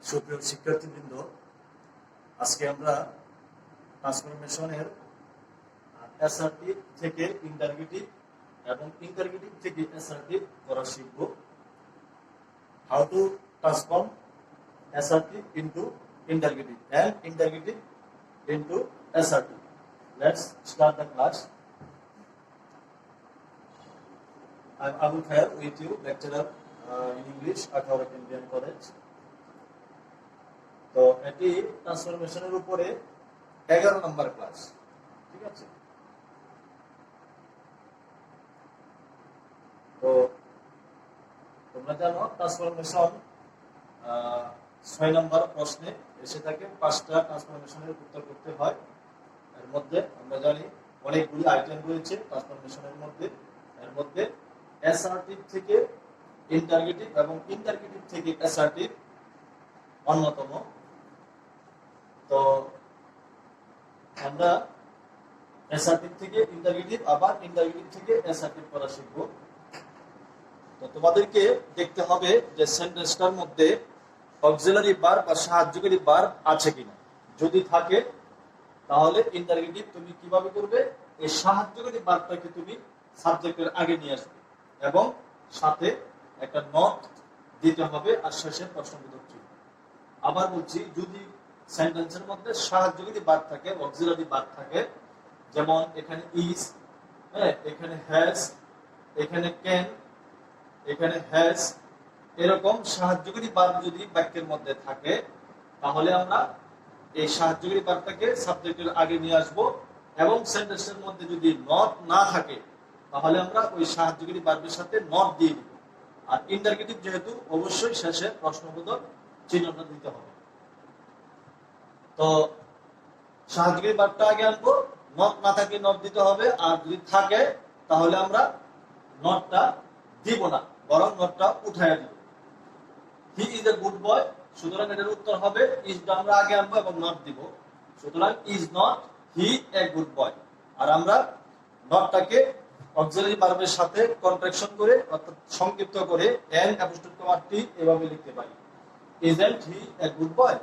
সুপ্রিয় শিক্ষার্থীবৃন্দ, আজকে আমরা ট্রান্সফরমেশনের অ্যাসার্টিভ থেকে ইন্টারগেটিভ এবং ইন্টারগেটিভ থেকে অ্যাসার্টিভ করা শিখব। How to transform assertive into interrogative and interrogative into assertive. Let's start the class. I'm Abu Khair with you, lecturer in English at our Indian College. তো এটি ট্রান্সফরমেশনের উপরে 11 নম্বর ক্লাস, ঠিক আছে? তো তোমরা জানো ট্রান্সফরমেশন 6 নম্বর প্রশ্নে এসে থাকে। 5টা ট্রান্সফরমেশনের উত্তর করতে হয়। এর মধ্যে আমরা জানি অনেকগুলি আইটেম রয়েছে ট্রান্সফরমেশনের মধ্যে। এর মধ্যে অ্যাসার্টিভ থেকে ইন্টারগেটিভ এবং ইন্টারগেটিভ থেকে অ্যাসার্টিভ অন্যতম। তো আমরা অ্যাসার্টিভ থেকে ইন্টারগেটিভ আবার ইন্টারগেটিভ থেকে অ্যাসার্টিভ করা শিখব। তো তোমাদেরকে দেখতে হবে যে সেন্টেন্সটার মধ্যে অক্সিলারি ভার্ব বা সাহায্যকারী ভার্ব আছে কিনা। যদি থাকে তাহলে ইন্টারগেটিভ তুমি কিভাবে করবে, এই সাহায্যকারী ভার্বটাকে তুমি সাবজেক্টের আগে নিয়ে আসবে এবং সাথে একটা নট দিতে হবে আর শেষে প্রশ্নবোধক চিহ্ন। আবার বলছি, যদি সেন্টেন্সের মধ্যে সাহায্যকারী ভার্ব থাকে, অক্সিলারি ভার্ব থাকে, যেমন এখানে ইজ, এখানে হ্যাজ, এখানে ক্যান, এখানে হ্যাজ, এরকম সাহায্যকারী ভার্ব যদি বাক্যের মধ্যে থাকে তাহলে আমরা এই সাহায্যকারী ভার্বটাকে সাবজেক্টের আগে নিয়ে আসব এবং সেন্টেন্সের মধ্যে যদি নট না থাকে তাহলে আমরা ওই সাহায্যকারী ভার্বের সাথে নট দিয়ে দিব। আর ইন্টারগেটিভ যেহেতু অবশ্যই শেষে প্রশ্নবোধক চিহ্নটা দিতে হবে। তো সাহায্যকারী ভার্বটা আগে আনবো, নট না থাকলে নট দিতে হবে, আর যদি থাকে তাহলে আমরা নটটা দিব না, বরং নটটা উঠাইয়া দিব। হি ইজ এ গুড বয়, সুতরাং এটার উত্তর হবে ইজটা আমরা আগে আনবো এবং নট দিব। সুতরাং is not he a good boy. আর আমরা নটটাকে অক্সিলারি ভার্বের সাথে কন্ট্রাকশন করে অর্থাৎ সংক্ষিপ্ত করে এন অ্যাপোস্ট্রোফ কমা টি এভাবে লিখতে পারি, ইজন্ট হি এ গুড বয়।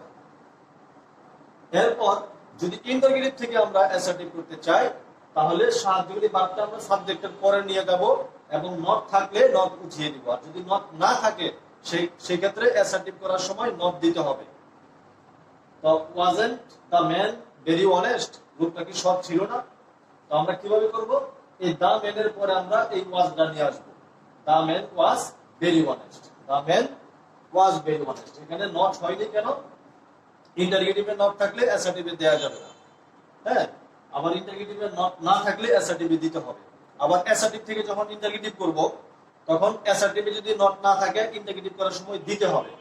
এরপর যদি ইন্টারগেটিভ থেকে আমরা অ্যাসার্টিভ করতে চাই তাহলে সাহায্যকারী ভার্বটা আমরা সাবজেক্টের পরে নিয়ে যাব এবং নট থাকলে নট উঠিয়ে দিব। আর যদি নট না থাকে সেই ক্ষেত্রে অ্যাসার্টিভ করার সময় নট দিতে হবে। তো wasn't the man very honest, লোকটা কি সৎ ছিল না? তো আমরা কিভাবে করব, এই দ্য ম্যানের পরে আমরা এই ওয়াজটা নিয়ে আসব। The man was very honest, the man was very honest. এখানে নট হয়নি কেন? ইন্টারগেটিভে নট থাকলে অ্যাসার্টিভে দেওয়া যাবে না। হ্যাঁ, আবার ইন্টারগেটিভে নট না থাকলে অ্যাসার্টিভে দিতে হবে। আবার অ্যাসার্টিভ থেকে যখন ইন্টারগেটিভ করব তখন অ্যাসার্টিভে যদি নট না থাকে ইন্টারগেটিভ করার সময় দিতে হবে।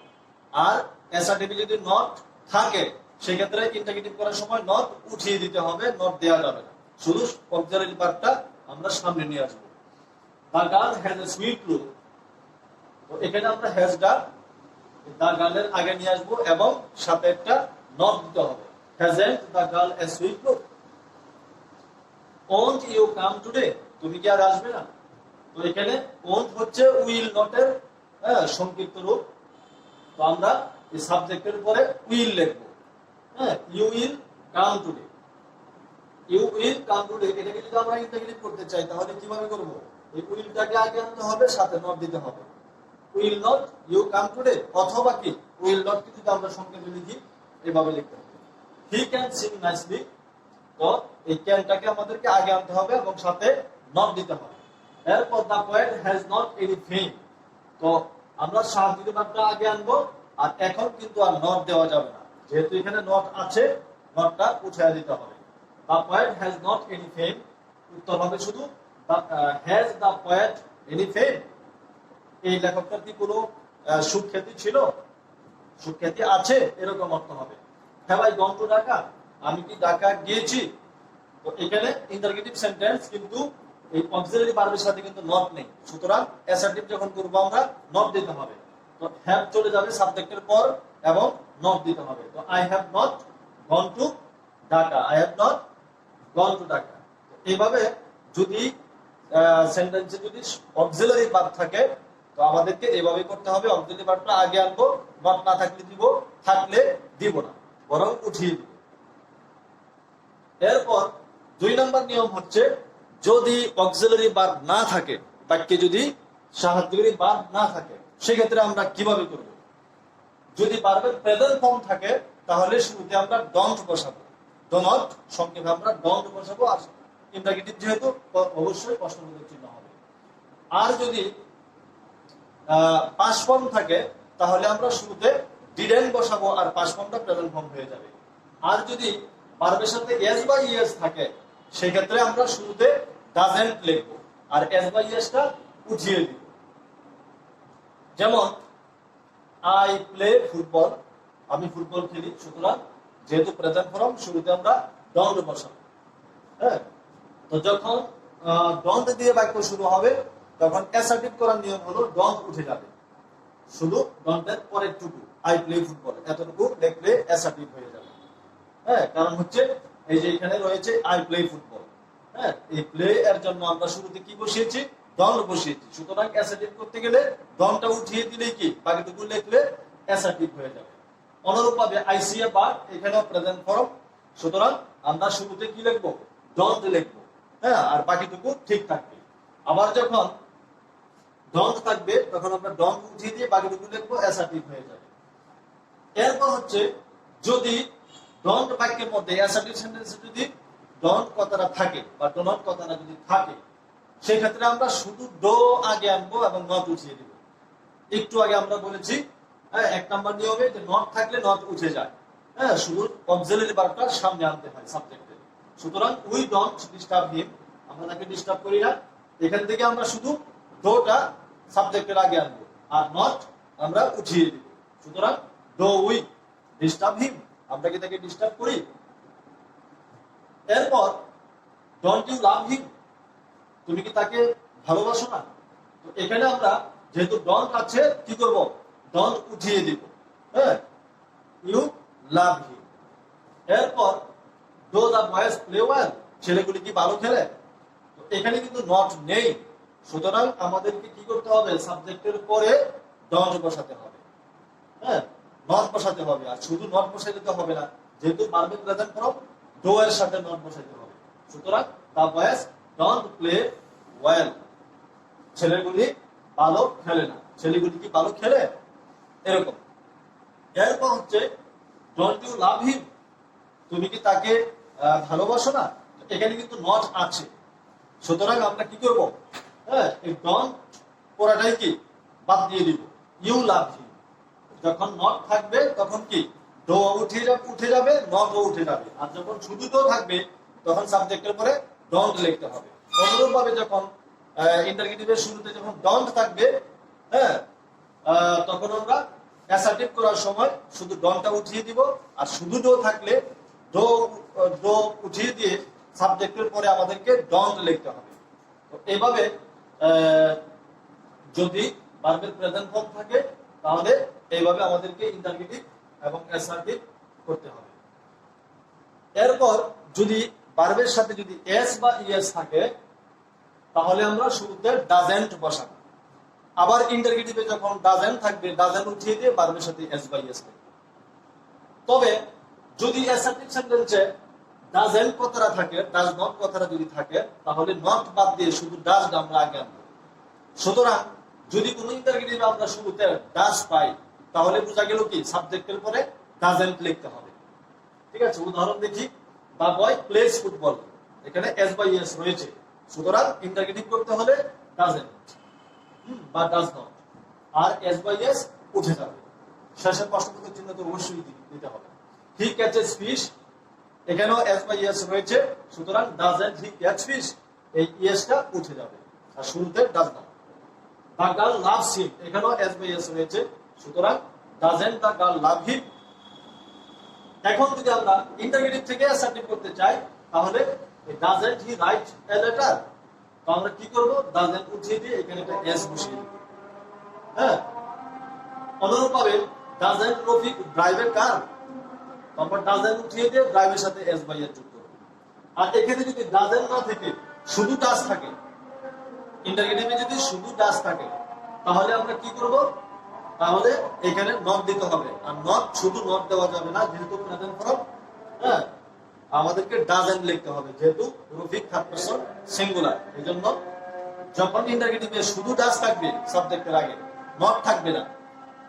আর অ্যাসার্টিভে যদি নট থাকে সেক্ষেত্রে ইন্টারগেটিভ করার সময় নট উঠিয়ে দিতে হবে, নট দেওয়া যাবে না। শুধু অক্সিলারি ভার্বটা আমরা সামনে নিয়ে আসবো। The girl has a sweet look, তো এখানে আমরা হ্যাজটা দ্য গার্লের আগে নিয়ে আসবো এবং সাথে একটা নট দিতে হবে। Hasn't the girl a sweet look? Won't you come today, তুমি কি আর আসবে না? তো এখানে ওন্ট হচ্ছে উইল নটের সংক্ষিপ্ত রূপ। তো আমরা এই সাবজেক্টের পরে উইল লিখবো। হ্যাঁ, you will come today, you will come today. এটাকে যদি আমরা ইন্টারগেটিভ করতে চাই তাহলে কিভাবে করব, এই উইলটাকে আগে আনতে হবে, সাথে নট দিতে হবে। Will not you come today, অথবা কি উইল নট কে যদি আমরা সংক্ষেপে লিখি এভাবে লিখতে হবে। হি ক্যান সিং নাইসলি, তো এই ক্যানটাকে আমাদেরকে আগে আনতে হবে এবং সাথে নট দিতে হবে। এরপর the poet has not any fame, তো আমরা সাহায্যকারী ভার্বটা আগে আনবো আর এখন কিন্তু আর নট দেওয়া যাবে না, যেহেতু এখানে নট আছে নটটা উঠিয়ে দিতে হবে। The poet has not any fame, উত্তর হবে শুধু has the poet any fame? এই লেখকটার কি কোনো সুখ্যাতি ছিল, সুখ্যাতি আছে, এরকম অর্থ হবে। Have I gone to Dhaka, আমি কি ঢাকা গিয়েছি? তো এখানে ইন্টারগেটিভ সেন্টেন্স কিন্তু এই অক্সিলারি ভার্বের সাথে কিন্তু নট নেই, সুতরাং অ্যাসার্টিভ যখন করব আমরা নট দিতে হবে। তো হ্যাভ চলে যাবে সাবজেক্টের পর এবং নট দিতে হবে। তো I have not gone to Dhaka, I have not gone to Dhaka. এইভাবে যদি সেন্টেন্সে যদি অক্সিলারি ভার্ব থাকে তো তো আমাদেরকে এভাবে করতে হবে, অক্সিলারি ভার্বটা আগে আনবো, নট না থাকলে দিব, থাকলে দিব না, বরং উঠিয়ে দিব। এরপর 2 নম্বর নিয়ম হচ্ছে, যদি অক্সিলারি ভার্ব না থাকে, বাক্যে যদি সাহায্যকারী ভার্ব না থাকে, সেক্ষেত্রে আমরা কিভাবে করব? যদি ভার্বের প্রেজেন্ট ফর্ম থাকে তাহলে শুরুতে আমরা ডন্ট বসাবো, ডো নট, সংক্ষেপে আমরা ডন্ট বসাবো, আর ইন্টারগেটিভ যেহেতু অবশ্যই প্রশ্নবোধক চিহ্ন হবে। আর যদি পাস্ট ফর্ম থাকে তাহলে আমরা শুরুতে ডিডেন্ট বসাবো, আর পাস্ট ফর্মটা প্রেজেন্ট ফর্ম হয়ে যাবে। আর যদি ভার্বের সাথে এস বা ইএস থাকে, সেই ক্ষেত্রে আমরা শুরুতে ডাজেন্ট লিখবো, আর এস বা ইএসটা উঠিয়ে দিব। যেমন আই প্লে ফুটবল, আমি ফুটবল খেলি, সুতরাং যেহেতু প্রেজেন্ট ফর্ম শুরুতে আমরা ডন্ট বসাবো। হ্যাঁ, তো যখন ডন্ট দিয়ে বাক্য শুরু হবে তখন অ্যাসার্টিভ করার নিয়ম হলো ডন্ট উঠে যাবে, শুধু ডন্টের পরের টুকু, আই প্লে ফুটবল এতটুকু লিখলে অ্যাসার্টিভ হয়ে যাবে। হ্যাঁ, কারণ হচ্ছে এই যে এখানে রয়েছে আই প্লে ফুটবল, হ্যাঁ, এই প্লে এর জন্য আমরা শুরুতে কি বসিয়েছি? ডন্ট বসিয়েছি, সুতরাং অ্যাসার্টিভ করতে গেলে ডন্টটা উঠিয়ে দিলেই কি বাকিটুকু লিখলে অ্যাসার্টিভ হয়ে যাবে। অনুরূপভাবে আই সি এ বার্ড, এখানেও প্রেজেন্ট ফর্ম, সুতরাং আমরা শুরুতে কি লিখবো? ডন্ট লিখবো, হ্যাঁ, আর বাকিটুকু ঠিক থাকবে। আবার যখন ডন্ট থাকবে তখন আমরা ডন্ট উঠিয়ে দিয়ে বাকিটুকু লিখবো, অ্যাসার্টিভ হয়ে যাবে। এরপর হচ্ছে, যদি ডন্ট বাক্যের মধ্যে অ্যাসার্টিভ সেন্টেন্সে যদি ডন্ট কথাটা থাকে বা ডো নট কথাটা যদি থাকে, সেই ক্ষেত্রে আমরা শুধু ডো আগে আনবো এবং নট উঠিয়ে দিব। একটু আগে আমরা বলেছি, হ্যাঁ, 1 নম্বর নিয়মে যে নট থাকলে নট উঠে যায়, হ্যাঁ, শুধু অক্সিলারি ভার্বটা সামনে আনতে হয় সাবজেক্টে। সুতরাং উই ডোন্ট ডিস্টার্ব হিম, আমরা তাকে ডিস্টার্ব করি না, এখান থেকে আমরা শুধু ডোটা সাবজেক্টের আগে আনবো, আর নট আমরা উঠিয়ে দিব। সুতরাং ডো উই ডিস্টার্ব হিম, আমরা কি তাকে ডিস্টার্ব করি? এরপর ডোন্ট ইউ লাভ হিম, তুমি কি তাকে ভালোবাসো না? তো এখানে আমরা যেহেতু ডন্ট আছে, কি করব? ডন্ট উঠিয়ে দিব, হ্যাঁ, ইউ লাভ হিম। এরপর do the boys play well, ছেলেগুলি কি ভালো খেলে? তো এখানে কিন্তু নট নেই, সুতরাং আমাদেরকে কি করতে হবে? সাবজেক্টের পরে ডন্ট বসাতে হবে, হ্যাঁ, নট বসাতে হবে। আর শুধু নট বসাই দিতে হবে না, যেহেতু ভার্বের প্রেজেন্ট ফর্ম, ডো এর সাথে নট বসাইতে হবে। সুতরাং the boys don't play well, ছেলেগুলি ভালো খেলে না, ছেলেগুলি কি ভালো খেলে? এরকম। এরপর হচ্ছে ডোন্ট ইউ লাভ হিম, তুমি কি তাকে ভালোবাসো না? এখানে কিন্তু নট আছে, সুতরাং আমরা কি করব? হ্যাঁ, এই ডন্ট পড়াটাই কি বাদ দিয়ে দিব, ইউ লাভ হিম। যখন নট থাকবে তখন কি ডো উঠে যাবে, নটও উঠে যাবে, আর যখন শুধু ডো থাকবে তখন সাবজেক্টের পরে ডন্ট লিখতে হবে। অনুরূপভাবে যখন ইন্টারগেটিভের শুরুতে যখন ডন্ট থাকবে, হ্যাঁ, তখন আমরা অ্যাসার্টিভ করার সময় শুধু ডন্টটা উঠিয়ে দিব, আর শুধু ডো থাকলে ডো উঠিয়ে দিয়ে সাবজেক্টের পরে আমাদেরকে ডন্ট লিখতে হবে। তো এইভাবে যদি ভার্বের প্রেজেন্ট ফর্ম থাকে তাহলে এইভাবে আমাদেরকে ইন্টারগেটিভ এবং অ্যাসার্টিভ করতে হবে। এরপর যদি ভার্বের সাথে যদি এস বা ইএস থাকে তাহলে আমরা শুরুতে ডাজেন্ট বসাবো। আবার ইন্টারগেটিভে যখন ডাজেন্ট থাকবে, ডাজেন্ট উঠিয়ে দিয়ে ভার্বের সাথে এস বা ইএস থাকবে। তবে যদি অ্যাসার্টিভ সেন্টেন্সে ডাজেন্ট কথাটা থাকে, ডাজ নট কথাটা যদি থাকে, তাহলে নট বাদ দিয়ে শুধু ডাজ আমরা আগে আনবো। সুতরাং যদি কোনো ইন্টারগেটিভে আমরা শুরুতে ডাজ পাই তাহলে বোঝা গেল কি সাবজেক্টের পরে ডাজেন্ট লিখতে হবে। ঠিক আছে, উদাহরণ দেখি। দ্য বয় প্লেস ফুটবল, এখানে এস বাই এস রয়েছে, সুতরাং ইন্টারগেটিভ করতে হলে ডাজেন্ট বা ডাজ নট, আর এস বাই এস উঠে যাবে। শেষের প্রশ্নবোধক চিহ্ন তো অবশ্যই দিতে হবে। হি ক্যাচেস ফিশ, এখানেও এস বাই এস রয়েছে, সুতরাং ডাজেন্ট হি ক্যাচ ফিশ, এই ইএসটা উঠে যাবে, আর শুরুতে does not. The girl loves him, এখানেও এস বাই এস রয়েছে, সুতরাং ডাজেন্ট দ্য গার্ল লাভ হিম। এখন যদি আমরা ইন্টারগেটিভ থেকে অ্যাসার্টিভ করতে চাই তাহলে doesn't he write a letter, তো আমরা কি করব? ডাজেন্ট উঠিয়ে দিয়ে এখানে একটা এস বসিয়ে দেব, হ্যাঁ। অনুরূপভাবে ডাজেন্ট রফিক ড্রাইভ এ কার, তারপর ডাজেন্ট উঠিয়ে দিয়ে ড্রাইভের সাথে এস বাই এর যুক্ত করব। আর এখানে যদি ডাজেন্ট না থেকে শুধু ডাজ থাকে, ইন্টারগেটিভে যদি শুধু ডাজ থাকে তাহলে আমরা কি করব, তাহলে এখানে নট দিতে হবে। আর নট শুধু নট দেওয়া যাবে না, যেহেতু প্রেজেন্ট ফর্ম, হ্যাঁ, আমাদেরকে ডাজেন্ট লিখতে হবে, যেহেতু রফিক থার্ড পারসন সিঙ্গুলার। এই জন্য যখন ইন্টারগেটিভে শুধু ডাজ থাকবে সাবজেক্টের আগে, নট থাকবে না,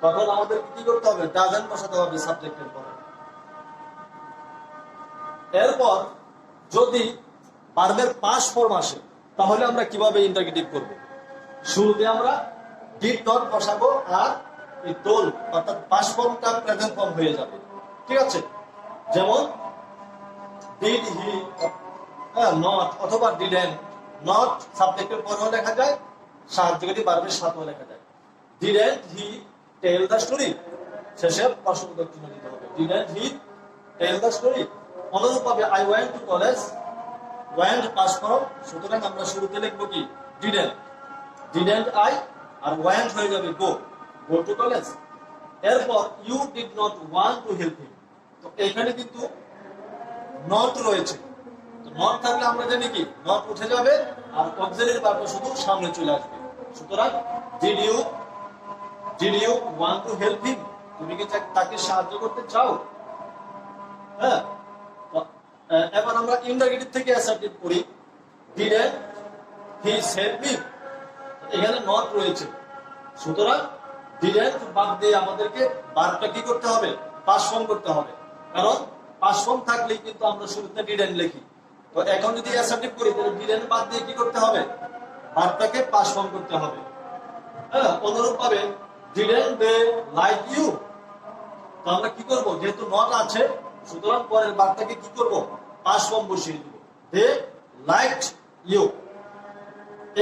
তখন আমাদেরকে কি করতে হবে, ডাজেন্ট বসাতে হবে সাবজেক্টের পরে। এরপর যদি ভার্বের পাস্ট ফর্ম আসে, তাহলে আমরা কিভাবে ইন্টারগেটিভ করব? শুরুতে আমরা ডিড নট বসাবো, আর এই টোল অর্থাৎ পাস্ট ফর্মটা প্রেজেন্ট ফর্ম হয়ে যাবে। ঠিক আছে, যেমন ডিড হি নট অথবা ডিডেন্ট। নট সাবজেক্টের পরেও লেখা যায়, সাহায্যকারী ভার্বের সাথেও লেখা যায়। Didn't he tell the story, শেষে প্রশ্নবোধক চিহ্ন দিতে হবে। Didn't he tell the story. অনুরূপভাবে I went to college, went past form, সুতরাং আমরা শুরুতে লিখবো কি, ডিডেন্ট। ডিডেন্ট আই, আর ওয়েন্ট হয়ে যাবে গো, গো টু কলেজ। এরপর you did not want to help him, তো এখানে কিন্তু নট রয়েছে। তো নট থাকলে আমরা জানি কি, নট উঠে যাবে আর অক্সিলারি ভার্বটা শুধু সামনে চলে আসবে। সুতরাং did you want to help him, তুমি কি তাকে সাহায্য করতে চাও? হ্যাঁ, এবার আমরা ইন্টারগেটিভ থেকে অ্যাসার্টিভ করি। ডিডন্ট হি হেল্প মি, এখানে নট রয়েছে, সুতরাং ডিডন্ট বাদ দিয়ে আমাদেরকে ভার্বটা কি করতে হবে, পাস্ট ফর্ম করতে হবে। কারণ পাস্ট ফর্ম থাকলেই কিন্তু আমরা শুরুতে ডিডন্ট লিখি। তো এখন যদি অ্যাসার্টিভ করি, তাহলে ডিডন্ট বাদ দিয়ে কি করতে হবে, ভার্বটাকে পাস্ট ফর্ম করতে হবে। হ্যাঁ, অনুরূপভাবে ডিডন্ট দে লাইক ইউ, তো আমরা কি করব, যেহেতু নট আছে, সুতরাং পরের ভার্বটাকে কি করব, পাস্ট ফর্ম বসিয়ে দিব। They liked you.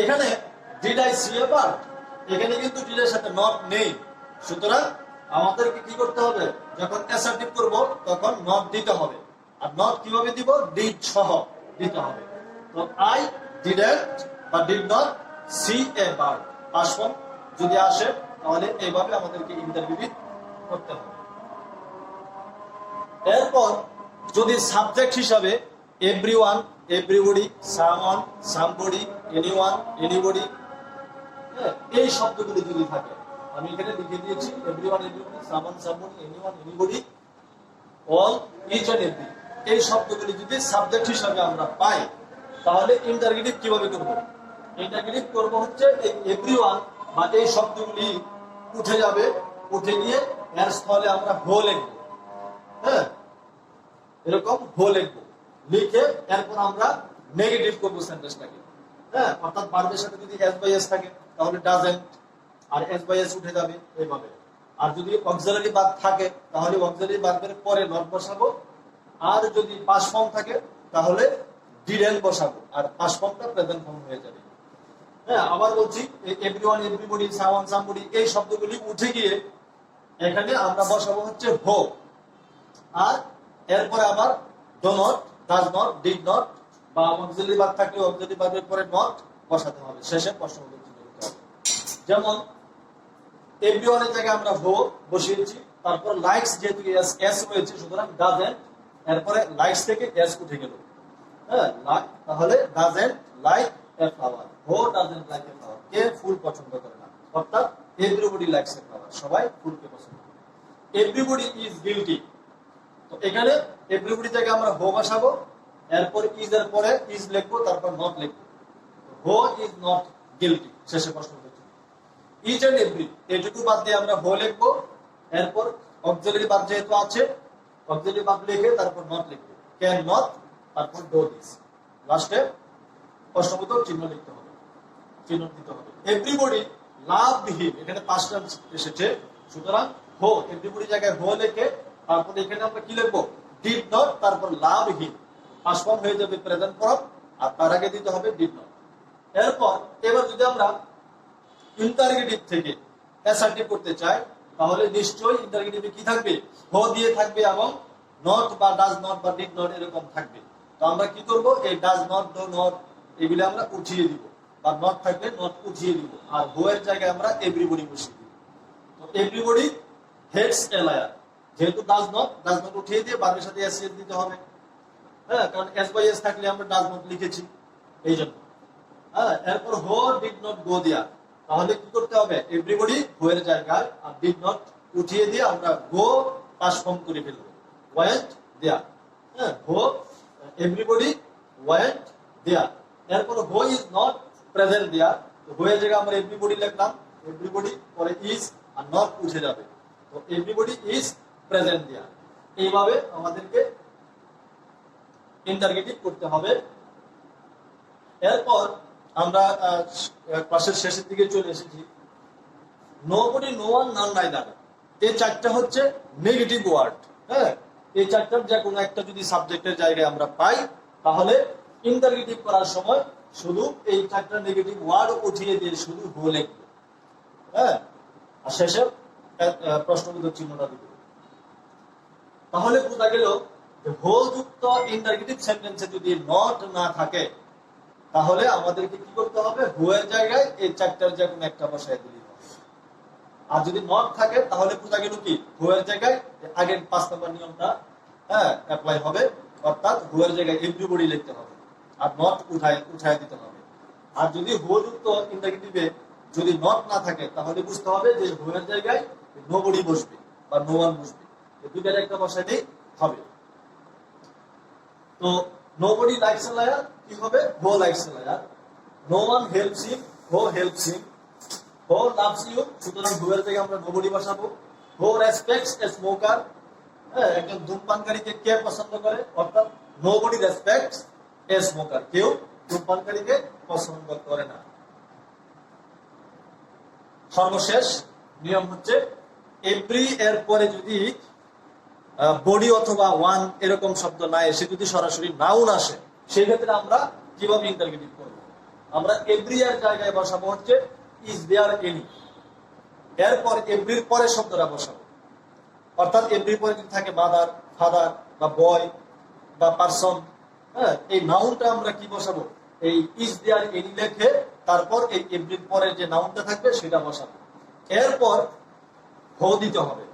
এখানে did I see a bird, এখানে কিন্তু ডিড এর সাথে নট নেই, সুতরাং আমাদেরকে কি করতে হবে, যখন অ্যাসার্টিভ করব তখন নট দিতে হবে। আর নট কিভাবে দিব, ডিড সহ দিতে হবে। তো আই ডিডন্ট বা did not see a bird, past form যদি আসে তাহলে এইভাবে আমাদেরকে ইন্টারভিউ করতে হবে। এরপর যদি সাবজেক্ট হিসাবে everyone, everybody, someone, somebody, anyone, anybody, এই শব্দগুলি যদি থাকে, আমি এখানে লিখে দিয়েছি everyone, everybody, someone, somebody, anyone, anybody, all, each and every, এই শব্দগুলি যদি সাবজেক্ট হিসাবে আমরা পাই, তাহলে ইন্টারগেটিভ কিভাবে করব? ইন্টারগেটিভ করব হচ্ছে এই এভরিওয়ান বা এই শব্দগুলি উঠে যাবে, উঠে গিয়ে এর স্থলে আমরা হো লিখবো। হ্যাঁ, এরকম হো লিখবো, লিখে এরপর আমরা নেগেটিভ করবো সেন্টেন্সটাকে। হ্যাঁ, অর্থাৎ ভার্বের সাথে যদি এস বাই এস থাকে তাহলে ডাজেন্ট, আর এস বাই এস উঠে যাবে এইভাবে। আর যদি অক্সিলারি ভার্ব থাকে তাহলে অক্সিলারি ভার্বের পরে নট বসাবো, আর যদি পাস্ট ফর্ম থাকে তাহলে ডিডন্ট বসাবো, আর পাস্ট ফর্মটা প্রেজেন্ট ফর্ম হয়ে যাবে। হ্যাঁ, আবার বলছি এভরিওয়ান, এভরিবডি, সামওয়ান, সামবডি, এই শব্দগুলি উঠে গিয়ে এখানে আমরা বসাবো হচ্ছে হো, আর এরপরে আবার do not, does not, did not, বা অক্সিলারি ভার্ব থাকলে অক্সিলারি ভার্বের পরে নট বসাতে হবে, শেষে প্রশ্নবোধক চিহ্ন দিতে হবে। যেমন এভরিওয়ানের জায়গায় আমরা হো বসিয়েছি, তারপর লাইকস যেহেতু এস রয়েছে, সুতরাং ডাজেন্ট, এরপরে লাইকস থেকে এস উঠে গেল। হ্যাঁ, তাহলে ডাজেন্ট লাইক এ ফ্লাওয়ার, হো ডাজেন্ট লাইক এ ফ্লাওয়ার, কে ফুল পছন্দ করে না, অর্থাৎ এভরিবডি লাইকস এ ফ্লাওয়ার, সবাই ফুলকে পছন্দ করে। এভরিবডি ইজ গিলটি, তো এখানে এভরিবডি জায়গায় আমরা হো বসাবো, এরপর ইজ এর পরে ইজ লিখবো, তারপর নট লিখবো। হো ইজ নট গিলটি, শেষে প্রশ্ন করছি। ইচ এন্ড এভরি, এটুকু বাদ দিয়ে আমরা হো লিখবো, এরপর অক্সিলারি ভার্ব যেহেতু আছে, অক্সিলারি ভার্ব লিখে তারপর নট লিখবো। ক্যান নট, তারপর ডু দিস, লাস্টে প্রশ্নবোধক চিহ্ন লিখতে হবে, চিহ্ন দিতে হবে। এভরিবডি লাভড হিম, এখানে পাস্ট টেন্স এসেছে, সুতরাং হো, এভরিবডি জায়গায় হো লিখে তারপর এখানে আমরা কি লিখবো, ডিড নট, তারপর লাভ হিম, পাস্ট ফর্ম হয়ে যাবে প্রেজেন্ট ফর্ম, আর তার আগে দিতে হবে ডিড নট। এরপর এবার যদি আমরা ইন্টারগেটিভ থেকে অ্যাসার্টিভ করতে চাই, তাহলে নিশ্চয়ই ইন্টারগেটিভে কি থাকবে, হো দিয়ে থাকবে এবং নট বা ডাজ নট বা ডিড নট এরকম থাকবে। তো আমরা কি করব, এই ডাজ নট, ডো নট এগুলো আমরা উঠিয়ে দিব, বা নট থাকলে নট উঠিয়ে দিব, আর হো এর জায়গায় আমরা এভরিবডি বসিয়ে দিব। তো এভরিবডি হেটস এ লায়ার, যেহেতু ডাজ নট উঠিয়ে দিয়ে ভার্বের সাথে এস দিতে হবে। হ্যাঁ, কারণ এস বাই এস থাকলে আমরা ডাজ নট লিখেছি, এই জন্য। হ্যাঁ, এরপর হো ডিড নট গো দেয়া, তাহলে কি করতে হবে, এভরিবডি হো এর জায়গায় আর ডিড নট উঠিয়ে দিয়ে আমরা গো পাস্ট ফর্ম করে ফেলবো, ওয়েন্ট দেয়ার। হ্যাঁ, গো এভরিবডি ওয়েন্ট দেয়ার। এরপর হো ইজ নট প্রেজেন্ট দেয়ার, তো হো এর জায়গায় আমরা এভরিবডি লিখলাম, এভরিবডি পরে ইজ আর নট উঠে যাবে, তো এভরিবডি ইজ প্রেজেন্ট দেয়ার। এইভাবে আমাদেরকে ইন্টারগেটিভ করতে হবে। এরপর আমরা ক্লাসের শেষের দিকে চলে এসেছি। নোবডি, নো ওয়ান, নান, নাইদার, এই চারটা হচ্ছে নেগেটিভ ওয়ার্ড। হ্যাঁ, এই চারটার যে কোনো একটা যদি সাবজেক্টের জায়গায় আমরা পাই, তাহলে ইন্টারগেটিভ করার সময় শুধু এই চারটা নেগেটিভ ওয়ার্ড উঠিয়ে দিয়ে শুধু হো লিখবো। হ্যাঁ, আর শেষে প্রশ্নবোধক চিহ্নটা দিব। তাহলে বোঝা গেল যে হো যুক্ত ইন্টারগেটিভ সেন্টেন্সে যদি নট না থাকে, তাহলে আমাদেরকে কি করতে হবে, হো এর জায়গায় এই চারটার যে কোনো একটা বসায় দিতে হবে। আর যদি নট থাকে তাহলে বোঝা গেল কি, হো এর জায়গায় আগের 5 নম্বর নিয়মটা অ্যাপ্লাই হবে, অর্থাৎ হো এর জায়গায় এভরিবডি লিখতে হবে আর নট উঠায় দিতে হবে। আর যদি হো যুক্ত ইন্টারগেটিভে যদি নট না থাকে, তাহলে বুঝতে হবে যে হো এর জায়গায় নোবডি বসবে বা নো ওয়ান বসবে, এই দুইটার একটা বসাইলেই হবে। তো নোবডি লাইকস এ লায়ার কি হবে, who likes a liar. No one helps him, who helps him. হো লাভস ইউ, সুতরাং হো এর জায়গায় আমরা নোবডি বসাবো। হো রেসপেক্টস এ স্মোকার, হ্যাঁ, একজন ধূমপানকারীকে কে পছন্দ করে, অর্থাৎ নোবডি রেসপেক্টস এ স্মোকার, কেউ ধূমপানকারীকে পছন্দ করে না। সর্বশেষ নিয়ম হচ্ছে এভরি এর পরে যদি বডি অথবা ওয়ান এরকম শব্দ না এসে যদি সরাসরি নাউন আসে, সেই ক্ষেত্রে আমরা কিভাবে ইন্টারগেটিভ করব, আমরা এভরি এর জায়গায় বসাবো হচ্ছে ইজ দেয়ার এনি। এরপর এভরির পরে শব্দটা বসাবো, অর্থাৎ এভরির পরে যদি থাকে মাদার, ফাদার বা বয় বা পারসন, হ্যাঁ, এই নাউনটা আমরা কি বসাবো, এই ইজ দেয়ার এনি লিখে তারপর এই এভরির পরে যে নাউনটা থাকবে সেটা বসাবো। এরপর হো দিতে হবে,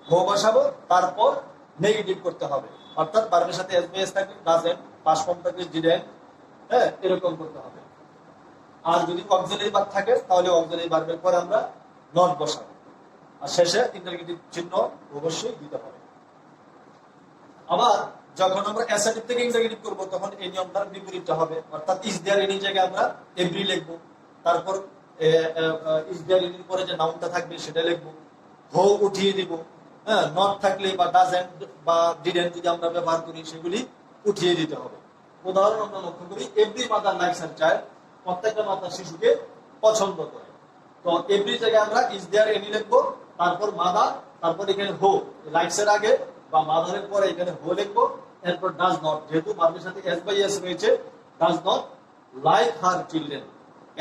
হো বসাবো, তারপর নেগেটিভ করতে হবে, অর্থাৎ ভার্বের সাথে এসবিএস থাকবে, ডাজন্ট, পাস্ট ফর্ম থাকবে ডিডন্ট, হ্যাঁ, এরকম করতে হবে। আর যদি অক্সিলারি ভার্ব থাকে তাহলে অক্সিলারি ভার্বের পরে আমরা নট বসাবো, আর শেষে ইন্টারগেটিভ চিহ্ন অবশ্যই দিতে হবে। আবার যখন আমরা অ্যাসার্টিভ থেকে ইন্টারগেটিভ করব, তখন এই নিয়মটার বিপরীতটা হবে, অর্থাৎ ইজ দেয়ার এনি জায়গায় আমরা এভরি লিখবো, তারপর ইজ দেয়ার এনির পরে যে নাউনটা থাকবে সেটা লিখবো, হো উঠিয়ে দিব। হ্যাঁ, নট থাকলে বা ডাজন্ট বা ডিডন্ট যদি আমরা ব্যবহার করি, সেগুলি উঠিয়ে দিতে হবে। উদাহরণ আমরা লক্ষ্য করি, every mother likes her child, প্রত্যেকটা মাতা শিশুকে পছন্দ করে। তো এভরি জায়গায় আমরা ইজ দেয়ার এনি লিখবো, তারপর মাদার, তারপর এখানে হো, লাইকস এর আগে বা মাদারের পরে এখানে হো লিখবো। এরপর ডাজ নট, যেহেতু ভার্বের সাথে এস বাই এস রয়েছে, does not like her children,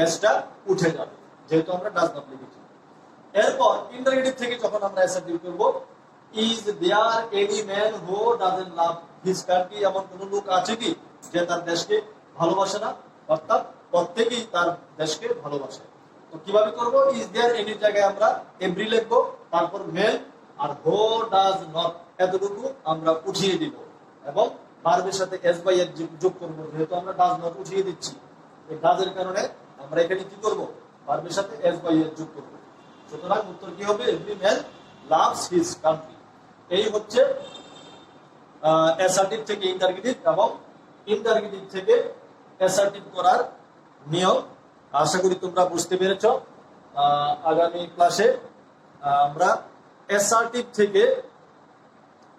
এসটা উঠে যাবে যেহেতু আমরা ডাজ নট লিখেছি। এরপর ইন্টারগেটিভ থেকে যখন আমরা অ্যাসার্টিভ করব, is there any man who doesn't love his country, এমন কোন লোক আছে কি যে তার দেশকে ভালোবাসে না, অর্থাৎ প্রত্যেকেই তার দেশকে ভালোবাসে। তো কিভাবে করব, ইজ দেয়ার এনি জায়গায় আমরা এভরি লিখবো, তারপর মেল আর হো ডাজ নট এতটুকু আমরা উঠিয়ে দিব, এবং ভার্বের সাথে এস বাই এস যোগ করব, যেহেতু আমরা ডাজ নট উঠিয়ে দিচ্ছি, এই ডাজের কারণে আমরা এখানে কি করব, ভার্বের সাথে এস বাই এস যোগ করব। সুতরাং উত্তর কি হবে, every man loves his country. এই হচ্ছে অ্যাসার্টিভ থেকে ইন্টারগেটিভ এবং ইন্টারগেটিভ থেকে অ্যাসার্টিভ করার নিয়ম। আশা করি তোমরা বুঝতে পেরেছ। আগামী ক্লাসে আমরা অ্যাসার্টিভ থেকে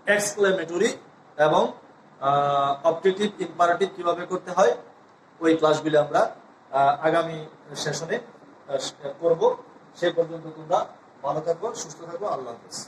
এক্সক্লেমেটরি এবং অবজেক্টিভ ইম্পারেটিভ কিভাবে করতে হয়, ওই ক্লাসগুলি আমরা আগামী সেশনে করব। সে পর্যন্ত তোমরা ভালো থাকো, সুস্থ থাকো। আল্লাহ হাফেজ।